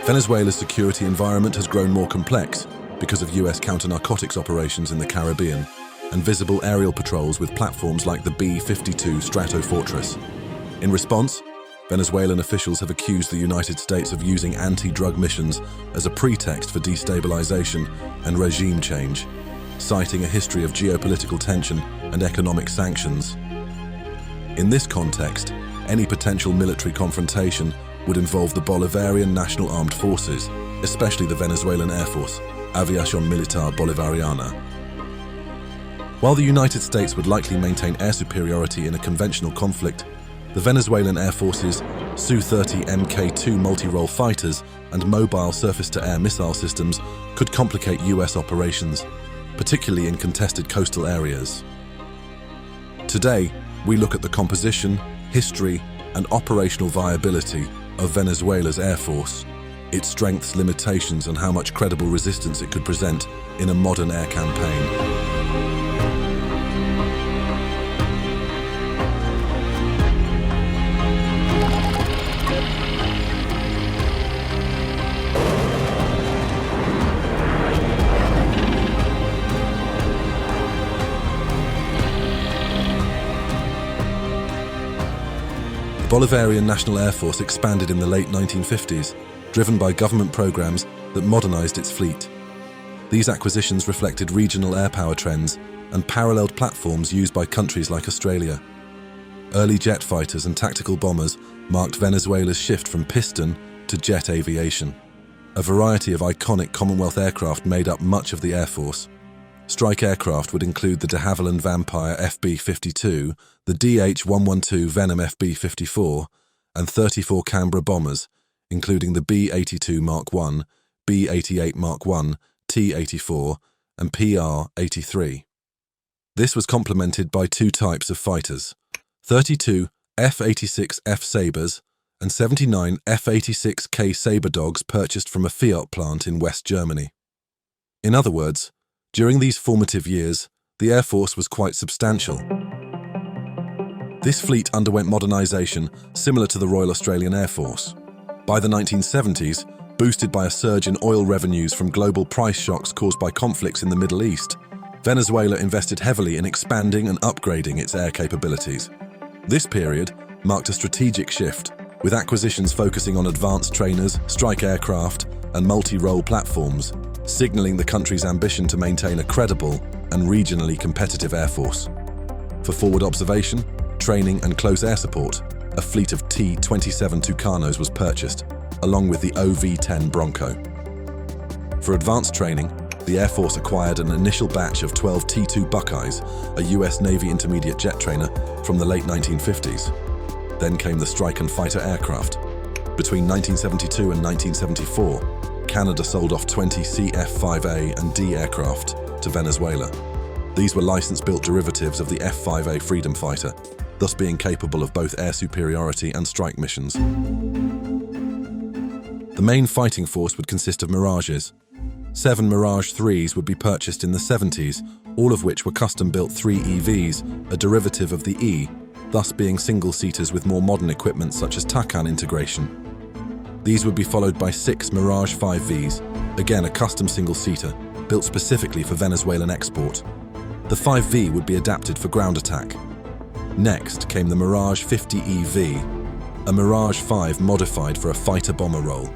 Venezuela's security environment has grown more complex because of US counter-narcotics operations in the Caribbean and visible aerial patrols with platforms like the B-52 Stratofortress. In response, Venezuelan officials have accused the United States of using anti-drug missions as a pretext for destabilization and regime change, citing a history of geopolitical tension and economic sanctions. In this context, any potential military confrontation would involve the Bolivarian National Armed Forces, especially the Venezuelan Air Force, Aviation Militar Bolivariana. While the United States would likely maintain air superiority in a conventional conflict, the Venezuelan Air Force's Su-30MK2 multi-role fighters and mobile surface-to-air missile systems could complicate US operations, particularly in contested coastal areas. Today, we look at the composition, history, and operational viability of Venezuela's Air Force, its strengths, limitations, and how much credible resistance it could present in a modern air campaign. The Bolivarian National Air Force expanded in the late 1950s, driven by government programs that modernized its fleet. These acquisitions reflected regional air power trends and paralleled platforms used by countries like Australia. Early jet fighters and tactical bombers marked Venezuela's shift from piston to jet aviation. A variety of iconic Commonwealth aircraft made up much of the Air Force. Strike aircraft would include the de Havilland Vampire FB-52, the DH-112 Venom FB-54, and 34 Canberra bombers, including the B-82 Mark I, B-88 Mark I, T-84, and PR-83. This was complemented by two types of fighters: 32 F-86F Sabres and 79 F-86K Sabre Dogs purchased from a Fiat plant in West Germany. In other words, during these formative years, the Air Force was quite substantial. This fleet underwent modernization similar to the Royal Australian Air Force. By the 1970s, boosted by a surge in oil revenues from global price shocks caused by conflicts in the Middle East, Venezuela invested heavily in expanding and upgrading its air capabilities. This period marked a strategic shift, with acquisitions focusing on advanced trainers, strike aircraft, and multi-role platforms, signaling the country's ambition to maintain a credible and regionally competitive air force. For forward observation, training, and close air support, a fleet of T-27 Tucanos was purchased, along with the OV-10 Bronco. For advanced training, the Air Force acquired an initial batch of 12 T-2 Buckeyes, a US Navy intermediate jet trainer, from the late 1950s. Then came the strike and fighter aircraft. Between 1972 and 1974, Canada sold off 20 CF-5A and D aircraft to Venezuela. These were license-built derivatives of the F-5A Freedom Fighter, thus being capable of both air superiority and strike missions. The main fighting force would consist of Mirages. 7 Mirage 3s would be purchased in the 70s, all of which were custom-built 3EVs, a derivative of the E, thus being single-seaters with more modern equipment such as TACAN integration. These would be followed by 6 Mirage 5Vs, again a custom single-seater, built specifically for Venezuelan export. The 5V would be adapted for ground attack. Next came the Mirage 50EV, a Mirage 5 modified for a fighter-bomber role.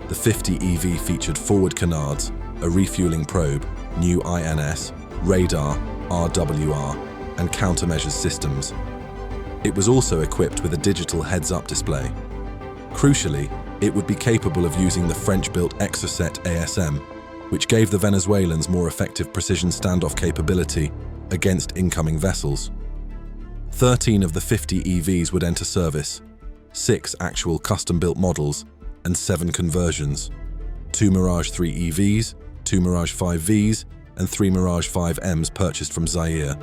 The 50EV featured forward canards, a refueling probe, new INS, radar, RWR, and countermeasures systems. It was also equipped with a digital heads-up display. Crucially, it would be capable of using the French-built Exocet ASM, which gave the Venezuelans more effective precision standoff capability against incoming vessels. 13 of the 50 EVs would enter service, 6 actual custom-built models, and 7 conversions: 2 Mirage 3 EVs, 2 Mirage 5Vs, and 3 Mirage 5Ms purchased from Zaire.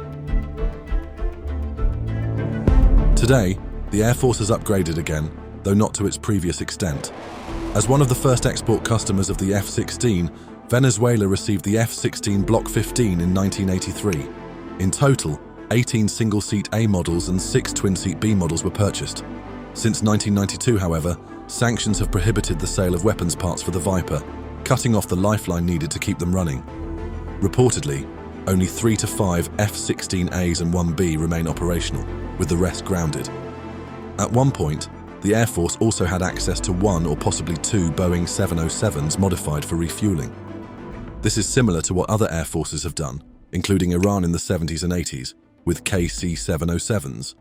Today, the Air Force has upgraded again, though not to its previous extent. As one of the first export customers of the F-16, Venezuela received the F-16 Block 15 in 1983. In total, 18 single-seat A models and 6 twin-seat B models were purchased. Since 1992, however, sanctions have prohibited the sale of weapons parts for the Viper, cutting off the lifeline needed to keep them running. Reportedly, only 3 to 5 F-16As and 1B remain operational, with the rest grounded. At one point, the Air Force also had access to 1 or possibly 2 Boeing 707s modified for refueling. This is similar to what other air forces have done, including Iran in the 70s and 80s, with KC-707s,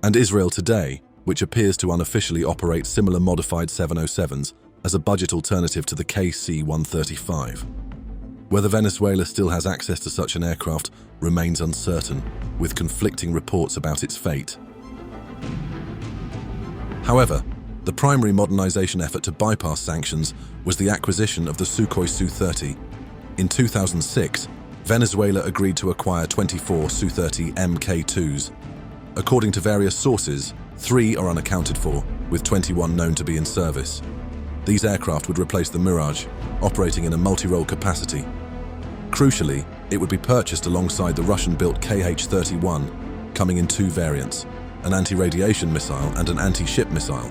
and Israel today, which appears to unofficially operate similar modified 707s as a budget alternative to the KC-135. Whether Venezuela still has access to such an aircraft remains uncertain, with conflicting reports about its fate. However, the primary modernization effort to bypass sanctions was the acquisition of the Sukhoi Su-30. In 2006, Venezuela agreed to acquire 24 Su-30MK2s. According to various sources, 3 are unaccounted for, with 21 known to be in service. These aircraft would replace the Mirage, operating in a multi-role capacity. Crucially, it would be purchased alongside the Russian-built KH-31, coming in 2 variants, an anti-radiation missile and an anti-ship missile.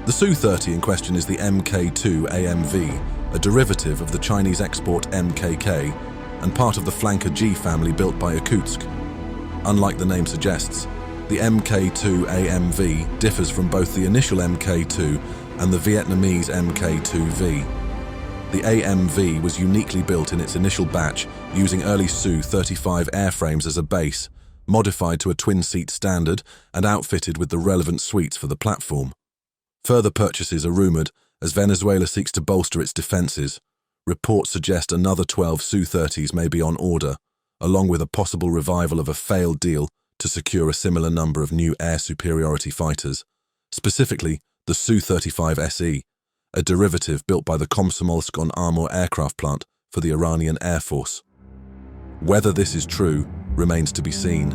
The Su-30 in question is the Mk2 AMV, a derivative of the Chinese export MKK and part of the Flanker G family built by Irkutsk. Unlike the name suggests, the Mk2 AMV differs from both the initial Mk2 and the Vietnamese Mk2V. The AMV was uniquely built in its initial batch using early Su-35 airframes as a base, modified to a twin-seat standard and outfitted with the relevant suites for the platform. Further purchases are rumoured as Venezuela seeks to bolster its defences. Reports suggest another 12 Su-30s may be on order, along with a possible revival of a failed deal to secure a similar number of new air superiority fighters, specifically the Su-35 SE, a derivative built by the Komsomolsk-on-Amur aircraft plant for the Iranian Air Force. Whether this is true remains to be seen.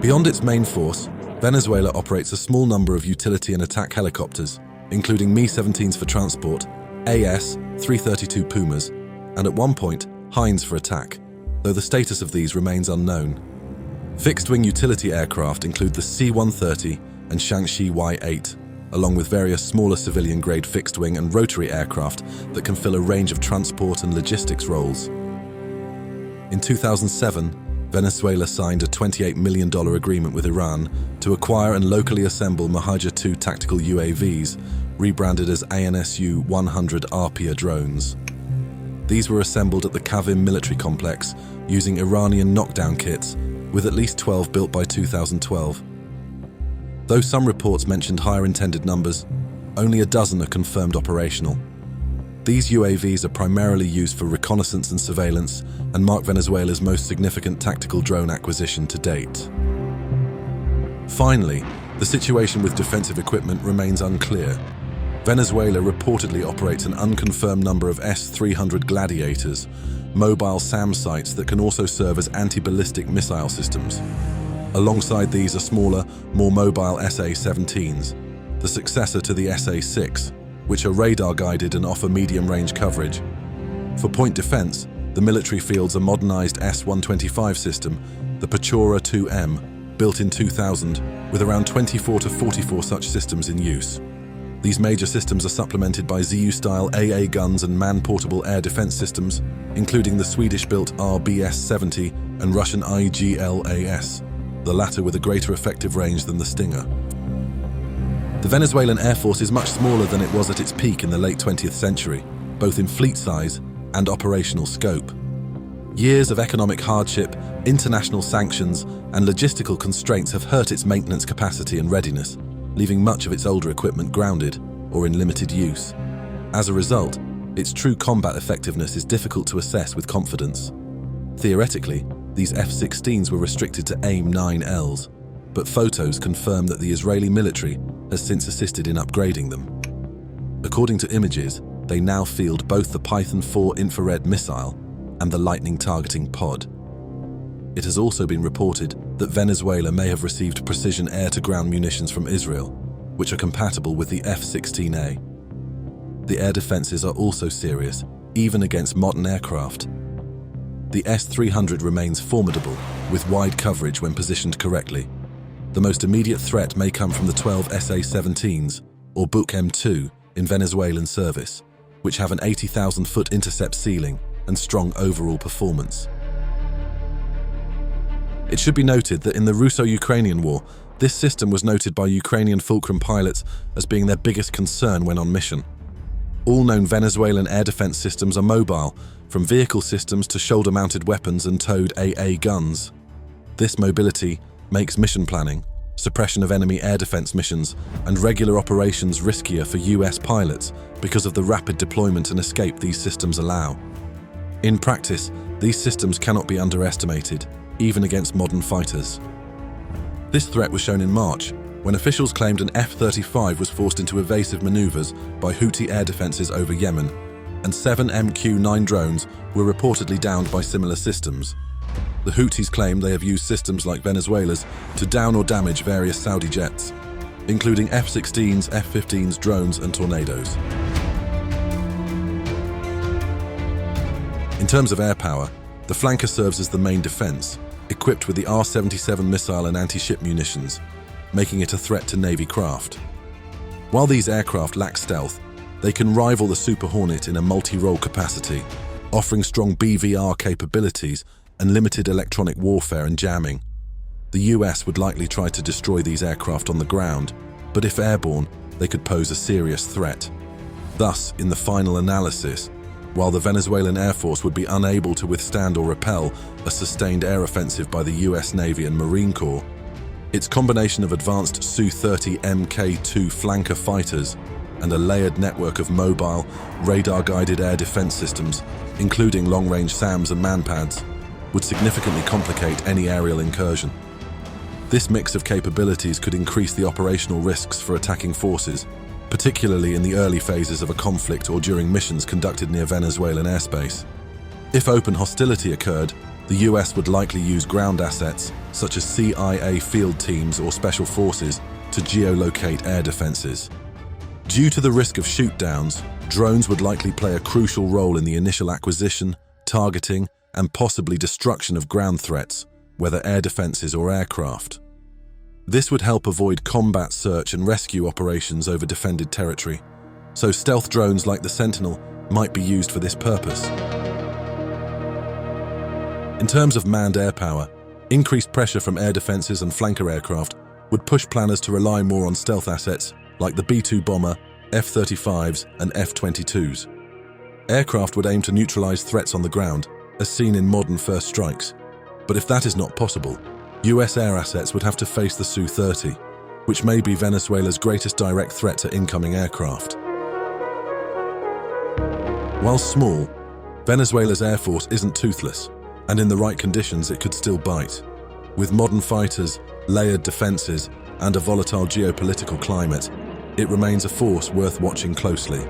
Beyond its main force, Venezuela operates a small number of utility and attack helicopters, including Mi-17s for transport, AS-332 Pumas, and at one point, Hinds for attack, though the status of these remains unknown. Fixed-wing utility aircraft include the C-130 and Shaanxi Y-8, along with various smaller civilian-grade fixed-wing and rotary aircraft that can fill a range of transport and logistics roles. In 2007, Venezuela signed a $28 million agreement with Iran to acquire and locally assemble Mahajir-2 tactical UAVs, rebranded as ANSU-100 Arpia drones. These were assembled at the Kavim military complex using Iranian knockdown kits, with at least 12 built by 2012. Though some reports mentioned higher intended numbers, only a dozen are confirmed operational. These UAVs are primarily used for reconnaissance and surveillance and mark Venezuela's most significant tactical drone acquisition to date. Finally, the situation with defensive equipment remains unclear. Venezuela reportedly operates an unconfirmed number of S-300 Gladiators, mobile SAM sites that can also serve as anti-ballistic missile systems. Alongside these are smaller, more mobile SA-17s, the successor to the SA-6, which are radar-guided and offer medium-range coverage. For point defense, the military fields a modernized S-125 system, the Pechora 2M, built in 2000, with around 24 to 44 such systems in use. These major systems are supplemented by ZU-style AA guns and man-portable air defense systems, including the Swedish-built RBS-70 and Russian IGL-AS, the latter with a greater effective range than the Stinger. The Venezuelan Air Force is much smaller than it was at its peak in the late 20th century, both in fleet size and operational scope. Years of economic hardship, international sanctions, and logistical constraints have hurt its maintenance capacity and readiness, leaving much of its older equipment grounded or in limited use. As a result, its true combat effectiveness is difficult to assess with confidence. Theoretically, these F-16s were restricted to AIM-9Ls, but photos confirm that the Israeli military has since assisted in upgrading them. According to images, they now field both the Python 4 infrared missile and the Lightning targeting pod. It has also been reported that Venezuela may have received precision air-to-ground munitions from Israel, which are compatible with the F-16A. The air defenses are also serious, even against modern aircraft. The S-300 remains formidable, with wide coverage when positioned correctly. The most immediate threat may come from the 12 SA-17s, or Buk-M2 in Venezuelan service, which have an 80,000-foot intercept ceiling and strong overall performance. It should be noted that in the Russo-Ukrainian War, this system was noted by Ukrainian Fulcrum pilots as being their biggest concern when on mission. All known Venezuelan air defense systems are mobile, from vehicle systems to shoulder-mounted weapons and towed AA guns. This mobility makes mission planning, suppression of enemy air defense missions, and regular operations riskier for US pilots because of the rapid deployment and escape these systems allow. In practice, these systems cannot be underestimated, even against modern fighters. This threat was shown in March, when officials claimed an F-35 was forced into evasive maneuvers by Houthi air defenses over Yemen, and 7 MQ-9 drones were reportedly downed by similar systems. The Houthis claim they have used systems like Venezuela's to down or damage various Saudi jets, including F-16s, F-15s, drones, and tornadoes. In terms of air power, the flanker serves as the main defense, equipped with the R-77 missile and anti-ship munitions, making it a threat to Navy craft. While these aircraft lack stealth, they can rival the Super Hornet in a multi-role capacity, offering strong BVR capabilities and limited electronic warfare and jamming. The US would likely try to destroy these aircraft on the ground, but if airborne, they could pose a serious threat. Thus, in the final analysis, while the Venezuelan Air Force would be unable to withstand or repel a sustained air offensive by the US Navy and Marine Corps, its combination of advanced Su-30MK2 flanker fighters and a layered network of mobile, radar-guided air defense systems, including long-range SAMs and manpads, would significantly complicate any aerial incursion. This mix of capabilities could increase the operational risks for attacking forces, particularly in the early phases of a conflict or during missions conducted near Venezuelan airspace. If open hostility occurred, the US would likely use ground assets, such as CIA field teams or special forces, to geolocate air defenses. Due to the risk of shoot-downs, drones would likely play a crucial role in the initial acquisition, targeting, and possibly destruction of ground threats, whether air defenses or aircraft. This would help avoid combat search and rescue operations over defended territory, so stealth drones like the Sentinel might be used for this purpose. In terms of manned air power, increased pressure from air defenses and flanker aircraft would push planners to rely more on stealth assets like the B-2 bomber, F-35s, and F-22s. Aircraft would aim to neutralize threats on the ground, as seen in modern first strikes. But if that is not possible, US air assets would have to face the Su-30, which may be Venezuela's greatest direct threat to incoming aircraft. While small, Venezuela's air force isn't toothless, and in the right conditions it could still bite. With modern fighters, layered defenses, and a volatile geopolitical climate, it remains a force worth watching closely.